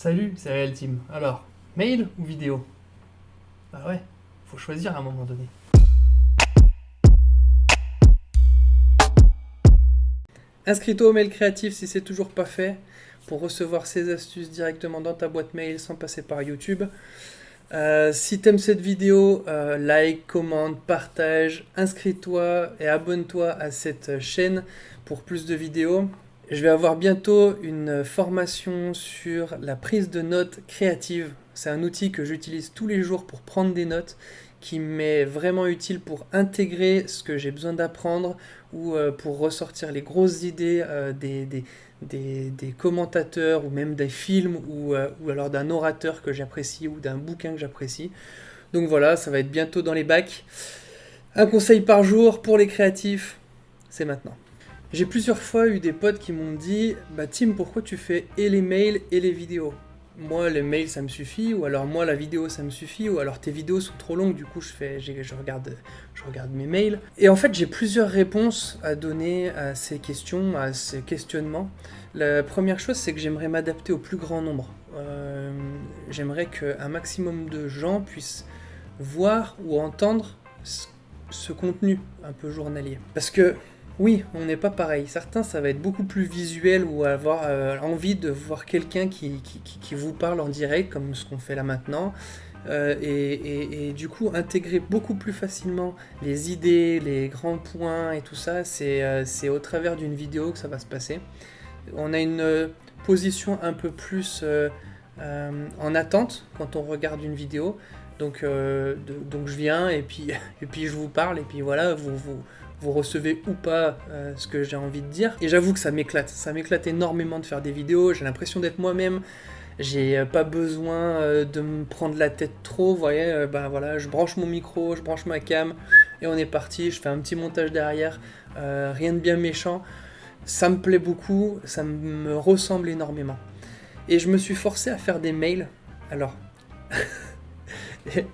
Salut, c'est Real Team. Alors, mail ou vidéo? Bah ouais, faut choisir à un moment donné. Inscris-toi au mail créatif si c'est toujours pas fait pour recevoir ces astuces directement dans ta boîte mail sans passer par YouTube. Si t'aimes cette vidéo, like, commente, partage, inscris-toi et abonne-toi à cette chaîne pour plus de vidéos. Je vais avoir bientôt une formation sur la prise de notes créative. C'est un outil que j'utilise tous les jours pour prendre des notes, qui m'est vraiment utile pour intégrer ce que j'ai besoin d'apprendre ou pour ressortir les grosses idées des commentateurs ou même des films ou alors d'un orateur que j'apprécie ou d'un bouquin que j'apprécie. Donc voilà, ça va être bientôt dans les bacs. Un conseil par jour pour les créatifs, c'est maintenant. J'ai plusieurs fois eu des potes qui m'ont dit bah Tim, pourquoi tu fais et les mails et les vidéos? Moi les mails ça me suffit, ou alors moi la vidéo ça me suffit, ou alors tes vidéos sont trop longues, du coup je regarde mes mails. Et en fait j'ai plusieurs réponses à donner à ces questions, à ces questionnements. La première chose, c'est que j'aimerais m'adapter au plus grand nombre. J'aimerais qu'un maximum de gens puissent voir ou entendre ce contenu un peu journalier. Parce que oui, on n'est pas pareil. Certains, ça va être beaucoup plus visuel ou avoir envie de voir quelqu'un qui vous parle en direct, comme ce qu'on fait là maintenant. Et du coup, intégrer beaucoup plus facilement les idées, les grands points et tout ça, c'est au travers d'une vidéo que ça va se passer. On a une position un peu plus en attente quand on regarde une vidéo. Donc je viens et puis, et puis je vous parle et puis voilà, vous recevez ou pas ce que j'ai envie de dire. Et j'avoue que ça m'éclate énormément de faire des vidéos, j'ai l'impression d'être moi-même, j'ai pas besoin de me prendre la tête trop, vous voyez, ben voilà, je branche mon micro, je branche ma cam et on est parti, je fais un petit montage derrière, rien de bien méchant, ça me plaît beaucoup, ça me ressemble énormément. Et je me suis forcé à faire des mails, alors...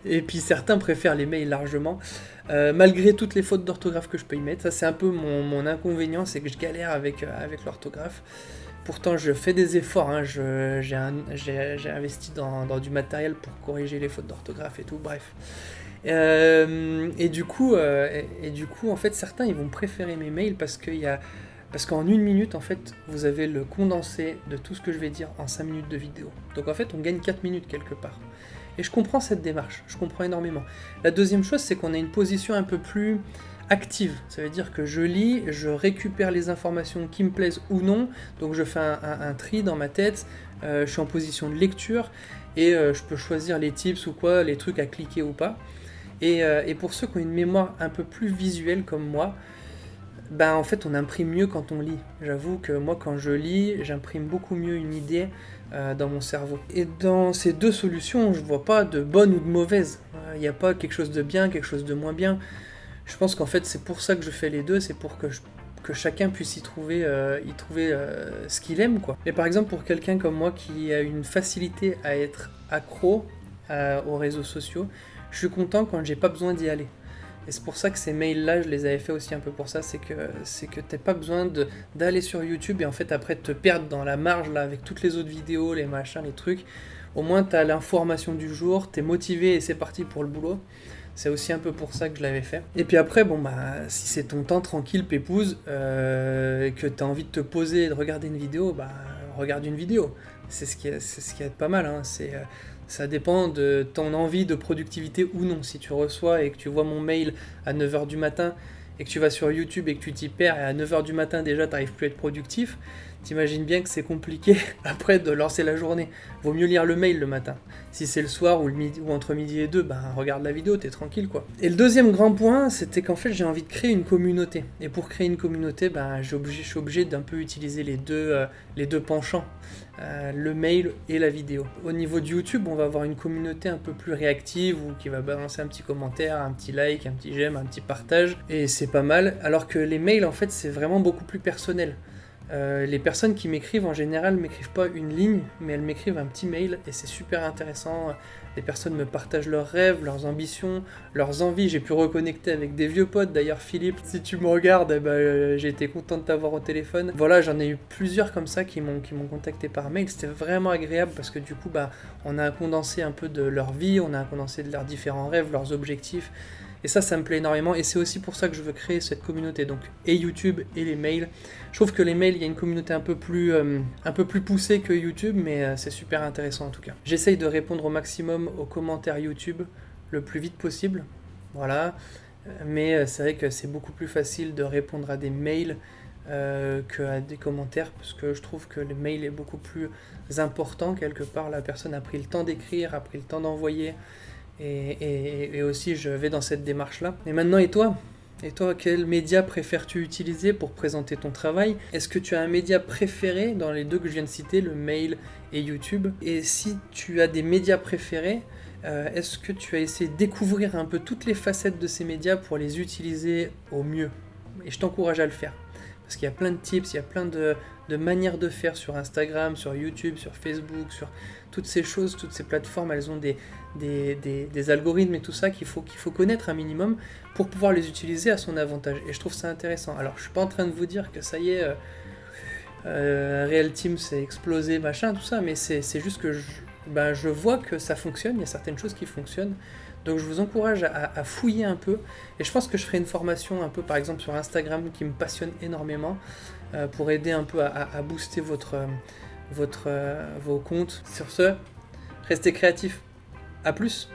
Et puis certains préfèrent les mails largement, malgré toutes les fautes d'orthographe que je peux y mettre. Ça c'est un peu mon inconvénient, c'est que je galère avec l'orthographe. Pourtant je fais des efforts, hein. J'ai investi dans du matériel pour corriger les fautes d'orthographe et tout, bref. Et du coup, en fait, certains ils vont préférer mes mails parce qu'en une minute, en fait, vous avez le condensé de tout ce que je vais dire en 5 minutes de vidéo. Donc en fait, on gagne 4 minutes quelque part. Et je comprends cette démarche, je comprends énormément. La deuxième chose, c'est qu'on a une position un peu plus active. Ça veut dire que je lis, je récupère les informations qui me plaisent ou non, donc je fais un tri dans ma tête, je suis en position de lecture, et je peux choisir les tips ou quoi, les trucs à cliquer ou pas. Et pour ceux qui ont une mémoire un peu plus visuelle comme moi, ben en fait on imprime mieux quand on lit. J'avoue que moi quand je lis, j'imprime beaucoup mieux une idée dans mon cerveau. Et dans ces deux solutions, je vois pas de bonne ou de mauvaise. Il n'y a pas quelque chose de bien, quelque chose de moins bien. Je pense qu'en fait c'est pour ça que je fais les deux, c'est pour que chacun puisse y trouver ce qu'il aime, quoi. Mais par exemple pour quelqu'un comme moi qui a une facilité à être accro aux réseaux sociaux, je suis content quand j'ai pas besoin d'y aller. Et c'est pour ça que ces mails-là, je les avais fait aussi un peu pour ça, c'est que t'as pas besoin d'aller sur YouTube et en fait après de te perdre dans la marge là avec toutes les autres vidéos, les machins, les trucs. Au moins t'as l'information du jour, t'es motivé et c'est parti pour le boulot. C'est aussi un peu pour ça que je l'avais fait. Et puis après, bon bah, si c'est ton temps tranquille, pépouze, que t'as envie de te poser et de regarder une vidéo, bah regarde une vidéo. C'est ce qui est pas mal, hein. Ça dépend de ton envie de productivité ou non. Si tu reçois et que tu vois mon mail à 9h du matin et que tu vas sur YouTube et que tu t'y perds et à 9h du matin déjà t'arrives plus à être productif, t'imagines bien que c'est compliqué après de lancer la journée. Vaut mieux lire le mail le matin. Si c'est le soir ou, le midi, ou entre midi et 2, ben regarde la vidéo, t'es tranquille quoi. Et le deuxième grand point, c'était qu'en fait j'ai envie de créer une communauté. Et pour créer une communauté, ben, je suis obligé d'un peu utiliser les deux penchants. Le mail et la vidéo. Au niveau de YouTube, on va avoir une communauté un peu plus réactive ou qui va balancer un petit commentaire, un petit like, un petit j'aime, un petit partage et c'est pas mal. Alors que les mails en fait c'est vraiment beaucoup plus personnel. Les personnes qui m'écrivent en général m'écrivent pas une ligne, mais elles m'écrivent un petit mail et c'est super intéressant. Les personnes me partagent leurs rêves, leurs ambitions, leurs envies. J'ai pu reconnecter avec des vieux potes. D'ailleurs, Philippe, si tu me regardes, j'ai été content de t'avoir au téléphone. Voilà, j'en ai eu plusieurs comme ça qui m'ont contacté par mail. C'était vraiment agréable parce que du coup, on a un condensé un peu de leur vie, on a un condensé de leurs différents rêves, leurs objectifs. Et ça me plaît énormément et c'est aussi pour ça que je veux créer cette communauté. Donc, et YouTube et les mails. Je trouve que les mails, il y a une communauté un peu plus poussée que YouTube, mais c'est super intéressant en tout cas. J'essaye de répondre au maximum aux commentaires YouTube le plus vite possible. Voilà. Mais c'est vrai que c'est beaucoup plus facile de répondre à des mails qu'à des commentaires parce que je trouve que le mail est beaucoup plus important quelque part. La personne a pris le temps d'écrire, a pris le temps d'envoyer. Et aussi, je vais dans cette démarche-là. Et maintenant, et toi, quel média préfères-tu utiliser pour présenter ton travail? Est-ce que tu as un média préféré dans les deux que je viens de citer, le mail et YouTube? Et si tu as des médias préférés, est-ce que tu as essayé de découvrir un peu toutes les facettes de ces médias pour les utiliser au mieux? Et je t'encourage à le faire. Parce qu'il y a plein de tips, il y a plein de manières de faire sur Instagram, sur YouTube, sur Facebook, sur toutes ces choses, toutes ces plateformes, elles ont des algorithmes et tout ça qu'il faut connaître un minimum pour pouvoir les utiliser à son avantage. Et je trouve ça intéressant. Alors, je suis pas en train de vous dire que ça y est, Real Team s'est explosé, machin, tout ça, mais c'est juste que je vois que ça fonctionne, il y a certaines choses qui fonctionnent. Donc je vous encourage à fouiller un peu. Et je pense que je ferai une formation un peu par exemple sur Instagram qui me passionne énormément pour aider un peu à booster vos comptes. Sur ce, restez créatifs. À plus!